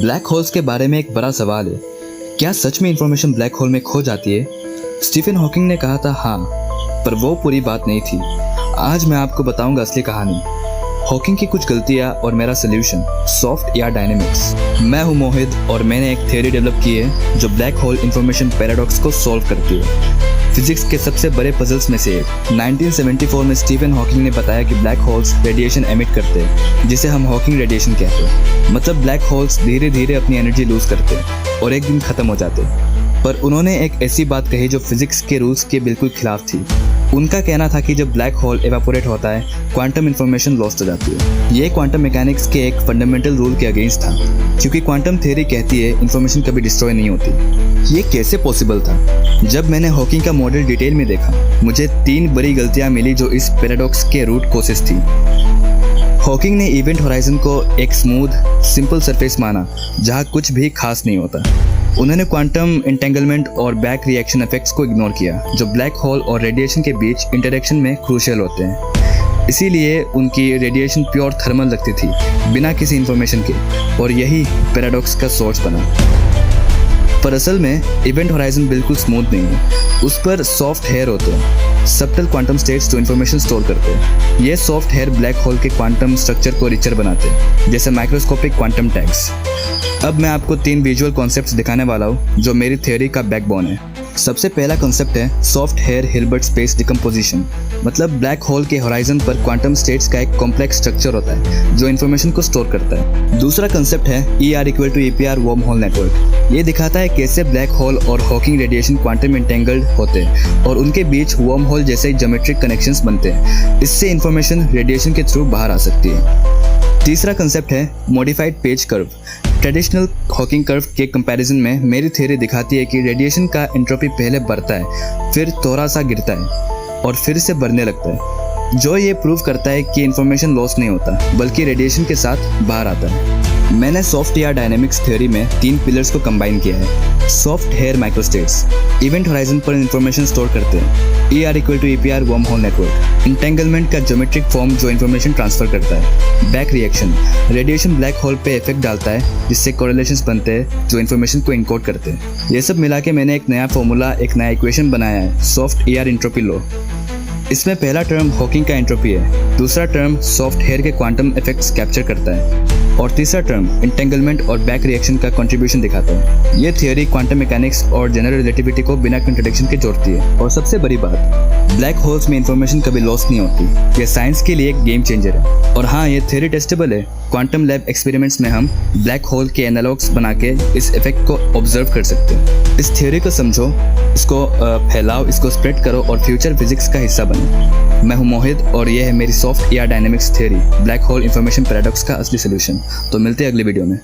Black holes के बारे में एक बड़ा सवाल है, क्या सच में इंफॉर्मेशन ब्लैक होल में खो जाती है? स्टीफन हॉकिंग ने कहा था हाँ, पर वो पूरी बात नहीं थी। आज मैं आपको बताऊंगा असली कहानी, हॉकिंग की कुछ गलतियां और मेरा सोल्यूशन, सॉफ्ट या डायनेमिक्स। मैं हूं मोहित और मैंने एक थ्योरी डेवलप की है जो ब्लैक होल इंफॉर्मेशन पैराडॉक्स को सॉल्व करती है। फिजिक्स के सबसे बड़े पजल्स में से एक। 1974 में स्टीफन हॉकिंग ने बताया कि ब्लैक होल्स रेडिएशन एमिट करते हैं, जिसे हम हॉकिंग रेडिएशन कहते हैं। मतलब ब्लैक होल्स धीरे धीरे अपनी एनर्जी लूज करते हैं और एक दिन खत्म हो जाते हैं। पर उन्होंने एक ऐसी बात कही जो फिजिक्स के रूल्स के बिल्कुल खिलाफ थी। उनका कहना था कि जब ब्लैक होल एवापोरेट होता है, क्वांटम इंफॉर्मेशन लॉस्ट हो जाती है। ये क्वांटम मैकेनिक्स के एक फंडामेंटल रूल के अगेंस्ट था, क्योंकि क्वांटम थ्योरी कहती है इंफॉर्मेशन कभी डिस्ट्रॉय नहीं होती। ये कैसे पॉसिबल था? जब मैंने हॉकिंग का मॉडल डिटेल में देखा, मुझे 3 बड़ी गलतियां मिली जो इस पैराडॉक्स के रूट कॉजेस थी। हॉकिंग ने इवेंट होराइजन को एक स्मूथ, सिंपल सरफेस माना जहां कुछ भी खास नहीं होता। उन्होंने क्वांटम एंटेंगलमेंट और बैक रिएक्शन इफेक्ट्स को इग्नोर किया, जो ब्लैक होल और रेडिएशन के बीच इंटरेक्शन में क्रूशियल होते हैं। इसीलिए उनकी रेडिएशन प्योर थर्मल लगती थी, बिना किसी इंफॉर्मेशन के, और यही पैराडॉक्स का सोर्स बना। पर असल में इवेंट होराइजन बिल्कुल स्मूथ नहीं है, उस पर सॉफ्ट हेयर होते हैं, सब्टल क्वांटम स्टेट्स जो इन्फॉर्मेशन स्टोर करते हैं। ये सॉफ्ट हेयर ब्लैक होल के क्वांटम स्ट्रक्चर को रिचर बनाते हैं, जैसे माइक्रोस्कोपिक क्वांटम टैग्स। अब मैं आपको 3 विजुअल कॉन्सेप्ट्स दिखाने वाला हूँ जो मेरी थ्योरी का बैकबोन है। सबसे पहला कॉन्सेप्ट है soft hair Hilbert space decomposition. मतलब ब्लैक होल के होराइजन पर क्वांटम स्टेट्स का एक कॉम्प्लेक्स स्ट्रक्चर होता है जो इन्फॉर्मेशन को स्टोर करता है। दूसरा कॉन्सेप्ट है ER=EPR वर्म होल नेटवर्क। ये दिखाता है कैसे ब्लैक होल और हॉकिंग रेडिएशन क्वांटम एंटेंगल्ड होते हैं और उनके बीच वर्म होल जैसे ज्योमेट्रिक कनेक्शंस बनते हैं। इससे इन्फॉर्मेशन रेडिएशन के थ्रू बाहर आ सकती है। तीसरा कंसेप्ट है modified page curve. Traditional Hawking curve के कंपैरिजन में मेरी थ्योरी दिखाती है कि रेडिएशन का एंट्रोपी पहले बढ़ता है, फिर थोड़ा सा गिरता है और फिर से बढ़ने लगता है, जो ये प्रूव करता है कि इंफॉर्मेशन लॉस नहीं होता, बल्कि रेडिएशन के साथ बाहर आता है। मैंने सॉफ्ट या डायनेमिक्स थ्योरी में 3 पिलर्स को कंबाइन किया है। Soft hair microstates event horizon पर इंफॉर्मेशन स्टोर करते हैं। ER=EPR worm hole network entanglement का ज्योमेट्रिक फॉर्म जो इंफॉर्मेशन ट्रांसफर करता है। Back reaction radiation black hole पे इफेक्ट डालता है, जिससे कोरिलेशंस बनते हैं जो इंफॉर्मेशन को इनकोड करते हैं। ये सब मिला के मैंने एक नया फॉर्मूला, एक नया इक्वेशन बनाया है, सॉफ्ट ER एंट्रोपी लॉ। इसमें पहला टर्म हॉकिंग का एंट्रोपी है, दूसरा टर्म सॉफ्ट हेयर के क्वांटम इफेक्ट्स कैप्चर करता है और तीसरा टर्म इंटेंगलमेंट और बैक रिएक्शन का कंट्रीब्यूशन दिखाता है। ये थ्योरी क्वांटम मैकेनिक्स और जनरल रिलेटिविटी को बिना कंट्रडिक्शन के जोड़ती है। और सबसे बड़ी बात, ब्लैक होल्स में इंफॉर्मेशन कभी लॉस नहीं होती। ये साइंस के लिए एक गेम चेंजर है। और हाँ, ये थ्योरी टेस्टेबल है। क्वांटम लैब एक्सपेरिमेंट्स में हम ब्लैक होल के एनालॉग्स बना के इस इफेक्ट को ऑब्जर्व कर सकते हैं। इस थ्योरी को समझो, इसको फैलाओ, इसको स्प्रेड करो और फ्यूचर फिजिक्स का हिस्सा बनो। मैं हूं मोहित और यह है मेरी सॉफ्ट या dynamics theory, black hole information paradox का असली सोल्यूशन। तो मिलते हैं अगली वीडियो में।